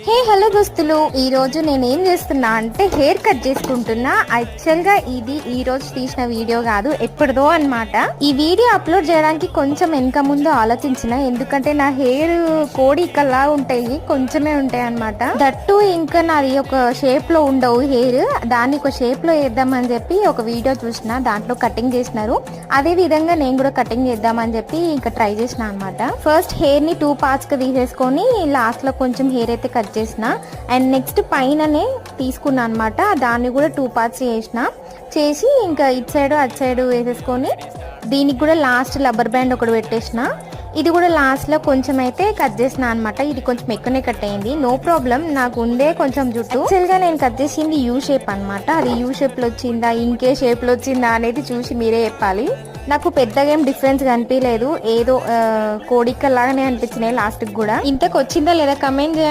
Hey hello దోస్తులు, ఈ రోజు నేను ఏం చేస్తున్నా అంటే హెయిర్ కట్ చేసుకుంటున్నా. యాక్చువల్ గా ఇది ఈ రోజు తీసిన వీడియో కాదు, ఎప్పుడుదో అన్నమాట. ఈ వీడియో అప్లోడ్ చేయడానికి కొంచెం వెనక ముందు ఆలోచించిన, ఎందుకంటే నా హెయిర్ కోడికల్లా ఉంటాయి, కొంచెమే ఉంటాయి అన్నమాట. దట్టు ఇంకా నాది ఒక షేప్ లో ఉండవు హెయిర్, దాన్ని ఒక షేప్ లో వేద్దామని చెప్పి ఒక వీడియో చూసిన, దాంట్లో కటింగ్ చేసినారు. అదే విధంగా నేను కూడా కటింగ్ చేద్దామని చెప్పి ఇంకా ట్రై చేసిన అనమాట. ఫస్ట్ హెయిర్ ని 2 పార్ట్స్ గా తీసేసుకొని లాస్ట్ లో కొంచెం హెయిర్ అయితే కట్ చేసిన. అండ్ నెక్స్ట్ పైననే తీసుకున్నా అనమాట, దాన్ని కూడా 2 పార్ట్స్ చేసి ఇంకా ఇటు సైడ్ అటు సైడ్ వేసేసుకొని దీనికి కూడా లాస్ట్ రబ్బర్ బ్యాండ్ ఒకటి పెట్టేసిన. ఇది కూడా లాస్ట్ లో కొంచెం అయితే కట్ చేసిన అనమాట. ఇది కొంచెం ఎక్కువనే కట్ అయింది, నో ప్రాబ్లం, నాకు ఉందే కొంచెం జుట్టు. యాక్చువల్ గా నేను కట్ చేసింది యూ షేప్ అనమాట. అది యూ షేప్ లో వచ్చిందా ఇంకే షేప్ లో వచ్చిందా అనేది చూసి మీరే చెప్పాలి. నాకు పెద్దగా ఏం డిఫరెన్స్ కనిపించలేదు, ఏదో కోడికల్లాగానే అనిపించినాయి లాస్ట్ కి కూడా. ఇంతకు వచ్చిందా లేదా కమెంట్ చేయండి.